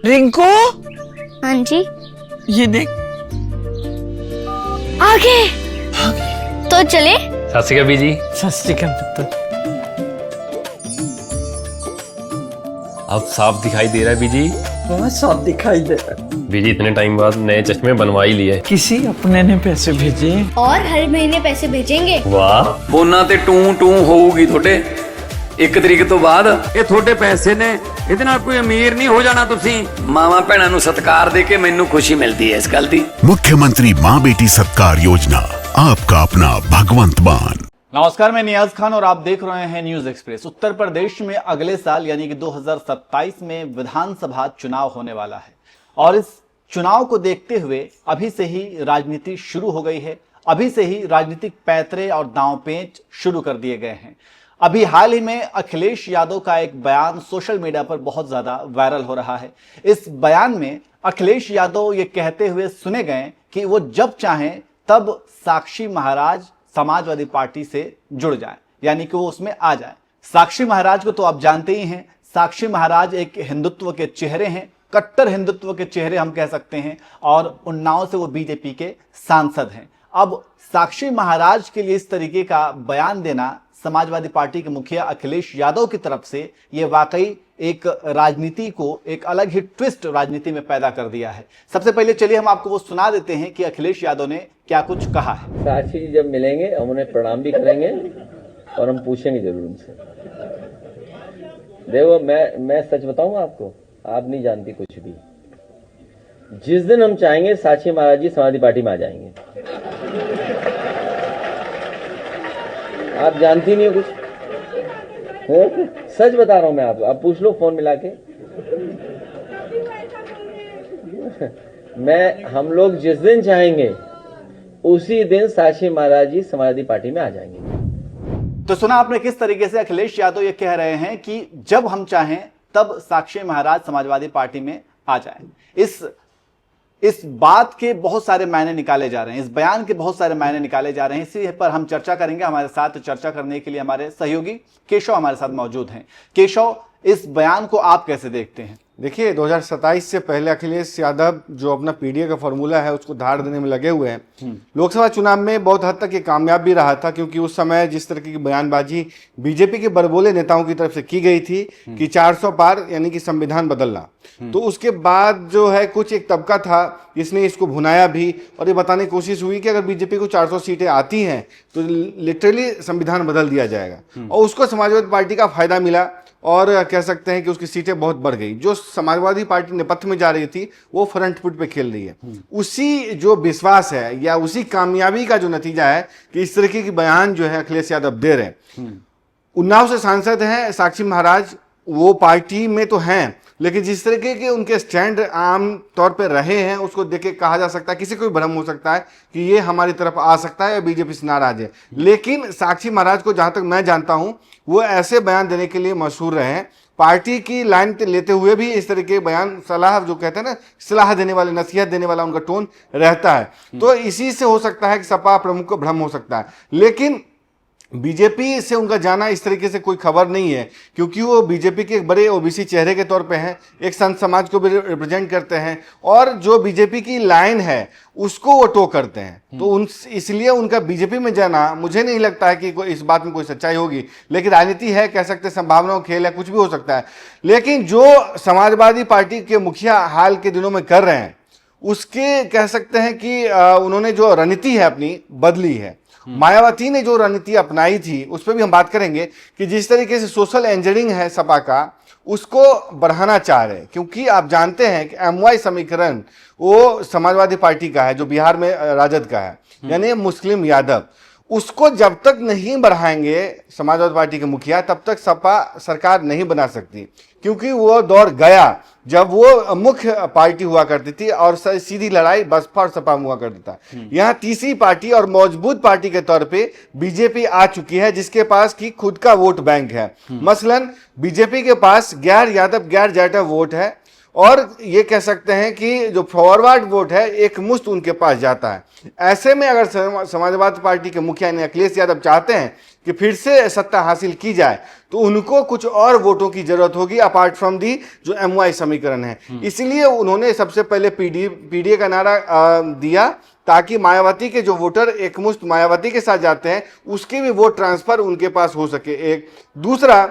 रिंकू, हाँ जी। ये देख। आगे तो चले। सत श्री अकाल बीजी। सत श्री अकाल पुत्र। अब साफ दिखाई दे रहा है बीजी। बहुत साफ दिखाई दे रहा है। बीजी इतने टाइम बाद नए चश्मे बनवा ही लिए। किसी अपने ने पैसे भेजे और हर महीने पैसे भेजेंगे। वाह। ਫੋਨਾਂ ਤੇ ਟੂ ਟੂ ਹੋਊਗੀ ਤੁਹਾਡੇ 1 ਤਰੀਕ ਤੋਂ ਬਾਅਦ। ਇਹ ਤੁਹਾਡੇ ਪੈਸੇ ਨੇ, ਇਹਦੇ ਨਾਲ ਕੋਈ ਅਮੀਰ ਨਹੀਂ ਹੋ ਜਾਣਾ ਤੁਸੀਂ। ਮਾਵਾਂ ਭੈਣਾਂ ਨੂੰ ਸਤਿਕਾਰ ਦੇ ਕੇ ਮੈਨੂੰ ਖੁਸ਼ੀ ਮਿਲਦੀ ਹੈ ਇਸ ਗੱਲ ਦੀ। मुख्यमंत्री माँ बेटी सत्कार योजना, आपका अपना भगवंत मान। नमस्कार, मैं नियाज खान और आप देख रहे हैं न्यूज एक्सप्रेस। उत्तर प्रदेश में अगले साल यानी कि 2027 में विधानसभा चुनाव होने वाला है और इस चुनाव को देखते हुए अभी से ही राजनीति शुरू हो गई है। अभी से ही राजनीतिक पैतरे और दांव पेंच शुरू कर दिए गए हैं। अभी हाल ही में अखिलेश यादव का एक बयान सोशल मीडिया पर बहुत ज्यादा वायरल हो रहा है। इस बयान में अखिलेश यादव ये कहते हुए सुने गए कि वो जब चाहें तब साक्षी महाराज समाजवादी पार्टी से जुड़ जाए, यानी कि वो उसमें आ जाए। साक्षी महाराज को तो आप जानते ही हैं। साक्षी महाराज एक हिंदुत्व के चेहरे हैं, कट्टर हिंदुत्व के चेहरे हम कह सकते हैं, और उन्नाव से वो बीजेपी के सांसद हैं। अब साक्षी महाराज के लिए इस तरीके का बयान देना समाजवादी पार्टी के मुखिया अखिलेश यादव की तरफ से ये वाकई एक राजनीति को एक अलग ही ट्विस्ट राजनीति में पैदा कर दिया है। सबसे पहले चलिए हम आपको वो सुना देते हैं कि अखिलेश यादव ने क्या कुछ कहा है। साक्षी जी जब मिलेंगे हम उन्हें प्रणाम भी करेंगे और हम पूछेंगे जरूर उनसे। देखो मैं सच बताऊं आपको, आप नहीं जानती कुछ भी। जिस दिन हम चाहेंगे साक्षी महाराज जी समाजवादी पार्टी में आ जाएंगे। आप जानती नहीं हो कुछ। सच बता रहा हूं मैं आपको, आप पूछ लो फोन मिला के। हम लोग जिस दिन चाहेंगे उसी दिन साक्षी महाराज जी समाजवादी पार्टी में आ जाएंगे। तो सुना आपने किस तरीके से अखिलेश यादव ये कह रहे हैं कि जब हम चाहें तब साक्षी महाराज समाजवादी पार्टी में आ जाए। इस बात के बहुत सारे मायने निकाले जा रहे हैं, इस बयान के बहुत सारे मायने निकाले जा रहे हैं। इसी पर हम चर्चा करेंगे। हमारे साथ चर्चा करने के लिए हमारे सहयोगी केशव हमारे साथ मौजूद हैं। केशव, इस बयान को आप कैसे देखते हैं? देखिए, 2027 से पहले अखिलेश यादव जो अपना पीडीए का फॉर्मूला है उसको धार देने में लगे हुए हैं। लोकसभा चुनाव में बहुत हद तक ये कामयाब भी रहा था, क्योंकि उस समय जिस तरह की बयानबाजी बीजेपी के बड़बोले नेताओं की तरफ से की गई थी कि 400 पार यानी कि संविधान बदलना, तो उसके बाद जो है कुछ एक तबका था जिसने इसको भुनाया भी और ये बताने की कोशिश हुई कि अगर बीजेपी को 400 सीटें आती हैं तो लिटरली संविधान बदल दिया जाएगा। और उसको समाजवादी पार्टी का फायदा मिला और कह सकते हैं कि उसकी सीटें बहुत बढ़ गई। जो समाजवादी पार्टी नेपथ्य में जा रही थी वो फ्रंट फुट पे खेल रही है। उसी जो विश्वास है या उसी कामयाबी का जो नतीजा है कि इस तरीके की बयान जो है अखिलेश यादव दे रहे हैं। उन्नाव से सांसद हैं साक्षी महाराज, वो पार्टी में तो हैं, लेकिन जिस तरीके के उनके स्टैंड आम तौर पे रहे हैं उसको देख के कहा जा सकता है, किसी को भी भ्रम हो सकता है कि ये हमारी तरफ आ सकता है या बीजेपी से नाराज है। लेकिन साक्षी महाराज को जहां तक मैं जानता हूं वो ऐसे बयान देने के लिए मशहूर रहे हैं। पार्टी की लाइन लेते हुए भी इस तरीके के बयान, सलाह जो कहते हैं ना, सलाह देने वाले, नसीहत देने वाला उनका टोन रहता है। तो इसी से हो सकता है कि सपा प्रमुख को भ्रम हो सकता है। लेकिन बीजेपी से उनका जाना इस तरीके से कोई खबर नहीं है, क्योंकि वो बीजेपी के एक बड़े ओबीसी चेहरे के तौर पे हैं, एक संत समाज को भी रिप्रेजेंट करते हैं और जो बीजेपी की लाइन है उसको वो टो करते हैं। तो इसलिए उनका बीजेपी में जाना मुझे नहीं लगता है कि इस बात में कोई सच्चाई होगी। लेकिन राजनीति है, कह सकते हैं संभावनाओं खेल है, कुछ भी हो सकता है। लेकिन जो समाजवादी पार्टी के मुखिया हाल के दिनों में कर रहे हैं उसके कह सकते हैं कि उन्होंने जो रणनीति है अपनी बदली है। मायावती ने जो रणनीति अपनाई थी उस पर भी हम बात करेंगे कि जिस तरीके से सोशल इंजीनियरिंग है सपा का उसको बढ़ाना चाह रहे हैं, क्योंकि आप जानते हैं कि एमवाई समीकरण वो समाजवादी पार्टी का है जो बिहार में राजद का है, यानी मुस्लिम यादव। उसको जब तक नहीं बढ़ाएंगे समाजवादी पार्टी के मुखिया तब तक सपा सरकार नहीं बना सकती, क्योंकि वो दौर गया जब वो मुख्य पार्टी हुआ करती थी और सीधी लड़ाई बसपा और सपा में हुआ करती था। यहाँ तीसरी पार्टी और मजबूत पार्टी के तौर पे बीजेपी आ चुकी है, जिसके पास की खुद का वोट बैंक है। मसलन बीजेपी के पास गैर यादव गैर जाटव वोट है और ये कह सकते हैं कि जो फॉरवर्ड वोट है एक मुश्त उनके पास जाता है। ऐसे में अगर समाजवादी पार्टी के मुखिया अखिलेश यादव चाहते हैं कि फिर से सत्ता हासिल की जाए तो उनको कुछ और वोटों की जरूरत होगी अपार्ट फ्रॉम दी जो MY समीकरण है। इसलिए उन्होंने सबसे पहले पीडीए का नारा दिया ताकि मायावती के जो वोटर एकमुश्त मायावती के साथ जाते हैं उसके भी वोट ट्रांसफर उनके पास हो सके। एक दूसरा,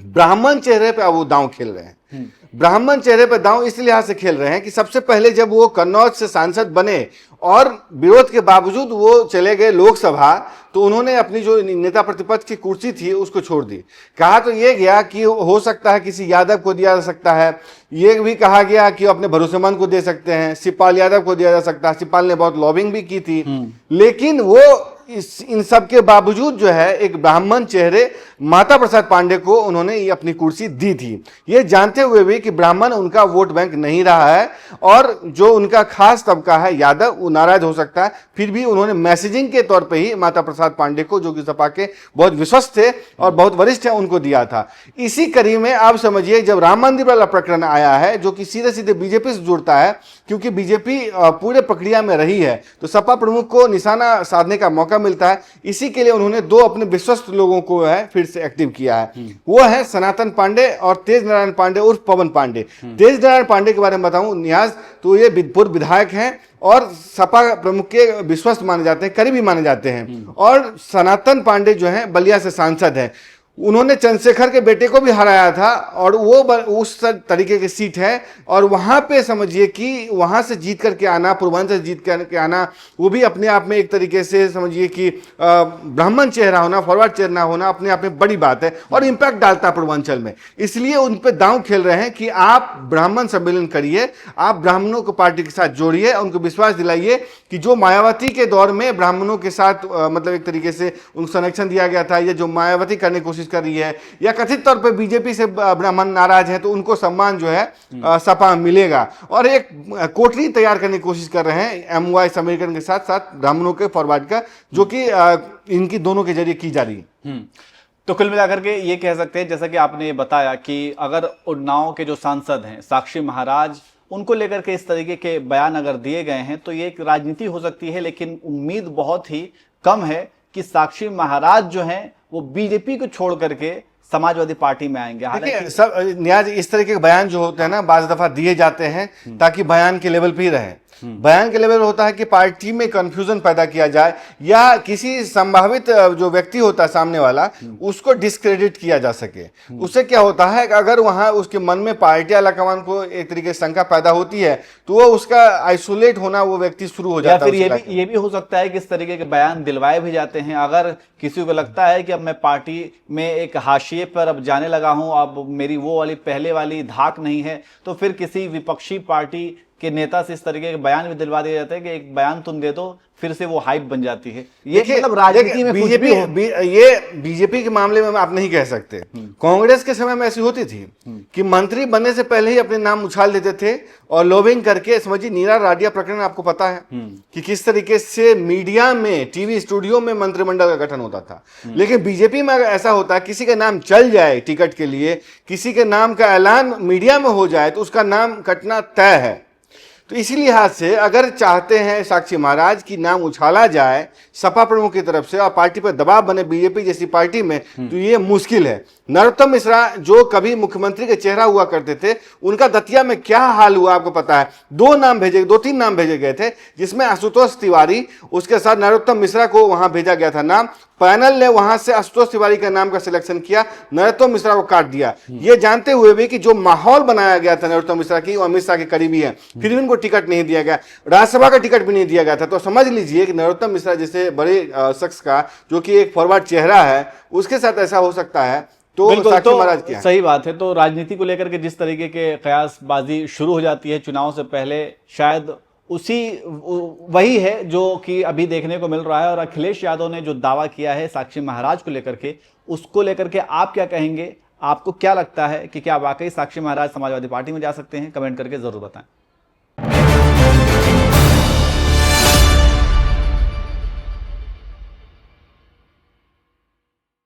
ब्राह्मण चेहरे पे अब वो दांव खेल रहे हैं। ब्राह्मण चेहरे पे दांव इस लिहाज से खेल रहे हैं कि सबसे पहले जब वो कन्नौज से सांसद बने और विरोध के बावजूद वो चले गए लोकसभा, तो उन्होंने अपनी जो नेता प्रतिपक्ष की कुर्सी थी उसको छोड़ दी। कहा तो ये गया कि हो सकता है किसी यादव को दिया जा सकता है, ये भी कहा गया कि अपने भरोसेमंद को दे सकते हैं, शिवपाल यादव को दिया जा सकता है। शिवपाल ने बहुत लॉबिंग भी की थी, लेकिन वो इन सब के बावजूद जो है एक ब्राह्मण चेहरे माता प्रसाद पांडे को उन्होंने ये अपनी कुर्सी दी थी, ये जानते हुए भी कि ब्राह्मण उनका वोट बैंक नहीं रहा है और जो उनका खास तबका है यादव वो नाराज हो सकता है। फिर भी उन्होंने मैसेजिंग के तौर पे ही माता प्रसाद पांडे को, जो कि सपा के बहुत विश्वस्त थे और बहुत वरिष्ठ है, उनको दिया था। इसी कड़ी में आप समझिए जब राम मंदिर वाला प्रकरण आया है जो कि सीधे सीधे बीजेपी से जुड़ता है, क्योंकि बीजेपी पूरे प्रक्रिया में रही है तो सपा प्रमुख को निशाना साधने का मौका मिलता है। इसी के लिए उन्होंने दो अपने विश्वस्त लोगों को है फिर से एक्टिव किया है, वो है सनातन पांडे और तेज नारायण पांडे उर्फ पवन पांडे। तेज नारायण पांडे के बारे में बताऊं नियाज, तो ये पूर्व विधायक हैं और सपा प्रमुख के विश्वस्त माने जाते हैं, करीबी माने जाते हैं। और सनातन पांडे जो है बलिया से सांसद है, उन्होंने चंद्रशेखर के बेटे को भी हराया था और वो उस तरीके की सीट है। और वहां पे समझिए कि वहां से जीत करके आना, पूर्वांचल जीत करके आना, वो भी अपने आप में एक तरीके से समझिए कि ब्राह्मण चेहरा होना, फॉरवर्ड चेहरा होना अपने आप में बड़ी बात है और इम्पैक्ट डालता है पूर्वांचल में। इसलिए उन पे दांव खेल रहे हैं कि आप ब्राह्मण सम्मेलन करिए, आप ब्राह्मणों को पार्टी के साथ जोड़िए, उनको विश्वास दिलाइए कि जो मायावती के दौर में ब्राह्मणों के साथ मतलब एक तरीके से उनको संरक्षण दिया गया था, या जो मायावती करने की कोशिश कर रही है, या कथित तौर पे बीजेपी से ब्राह्मण नाराज है, तो उनको सम्मान जो है सपा में मिलेगा। और एक कोठरी तैयार करने की कोशिश कर रहे हैं MY समीकरण के साथ साथ ब्राह्मणों के फॉरवर्ड का, जो कि इनकी दोनों के जरिए की जा रही है। तो कुल मिलाकर के ये कह सकते हैं, जैसा कि आपने बताया कि अगर उन्नाव के जो सांसद हैं साक्षी महाराज, उनको लेकर के इस तरीके के बयान अगर दिए गए हैं तो ये एक राजनीति हो सकती है, लेकिन उम्मीद बहुत ही कम है कि साक्षी महाराज जो हैं वो बीजेपी को छोड़ करके समाजवादी पार्टी में आएंगे। देखिए सब न्याज इस तरह के बयान जो होते हैं ना बाज दफा दिए जाते हैं ताकि बयान के लेवल पे ही रहे। बयान के लेवल होता है कि पार्टी में कंफ्यूजन पैदा किया जाए या किसी संभावित जो व्यक्ति होता है सामने वाला उसको डिस्क्रेडिट किया जा सके। उससे क्या होता है कि अगर वहां उसके मन में पार्टी आलाकमान को एक तरीके से शंका पैदा होती है तो वो उसका आइसोलेट होना वो व्यक्ति शुरू हो जाता है। फिर ये भी हो सकता है कि इस तरीके के बयान दिलवाए भी जाते हैं। अगर किसी को लगता है कि अब मैं पार्टी में एक हाशिए पर अब जाने लगा हूं, अब मेरी वो वाली पहले वाली धाक नहीं है, तो फिर किसी विपक्षी पार्टी के नेता से इस तरीके के बयान भी दिलवा दिए जाते हैं कि एक बयान तुम दे दो, फिर से वो हाइप बन जाती है। ये मतलब राजनीति में बीजेपी के मामले में आप नहीं कह सकते। कांग्रेस के समय में ऐसी होती थी कि मंत्री बनने से पहले ही अपने नाम उछाल देते थे और लॉबिंग करके, समझिए नीरा राडिया प्रकरण आपको पता है कि किस तरीके से मीडिया में, टीवी स्टूडियो में मंत्रिमंडल का गठन होता था। लेकिन बीजेपी में अगर ऐसा होता है किसी का नाम चल जाए टिकट के लिए, किसी के नाम का ऐलान मीडिया में हो जाए तो उसका नाम कटना तय है। तो इसी लिहाज से अगर चाहते हैं साक्षी महाराज की नाम उछाला जाए सपा प्रमुख की तरफ से और पार्टी पर दबाव बने बीजेपी जैसी पार्टी में, तो ये मुश्किल है। नरोत्तम मिश्रा जो कभी मुख्यमंत्री के चेहरा हुआ करते थे, उनका दतिया में क्या हाल हुआ आपको पता है। दो तीन नाम भेजे गए थे, जिसमें आशुतोष तिवारी, उसके साथ नरोत्तम मिश्रा को वहां भेजा गया था नाम। पैनल ने वहां से आशुतोष तिवारी का नाम का सिलेक्शन किया, नरोत्तम मिश्रा को काट दिया, ये जानते हुए भी कि जो माहौल बनाया गया था नरोत्तम मिश्रा की, वो अमित शाह के करीबी है, फिर भी उनको टिकट नहीं दिया गया, राज्यसभा का टिकट भी नहीं दिया गया था। तो समझ लीजिए कि नरोत्तम मिश्रा जैसे बड़े शख्स का, जो कि एक फॉरवर्ड चेहरा है, उसके साथ ऐसा हो सकता है। तो साक्षी महाराज क्या सही बात है। तो राजनीति को लेकर के जिस तरीके के कयासबाजी शुरू हो जाती है चुनाव से पहले, शायद वही है जो कि अभी देखने को मिल रहा है। और अखिलेश यादव ने जो दावा किया है साक्षी महाराज को लेकर के, उसको लेकर के आप क्या कहेंगे? आपको क्या लगता है कि क्या वाकई साक्षी महाराज समाजवादी पार्टी में जा सकते हैं? कमेंट करके जरूर बताएं।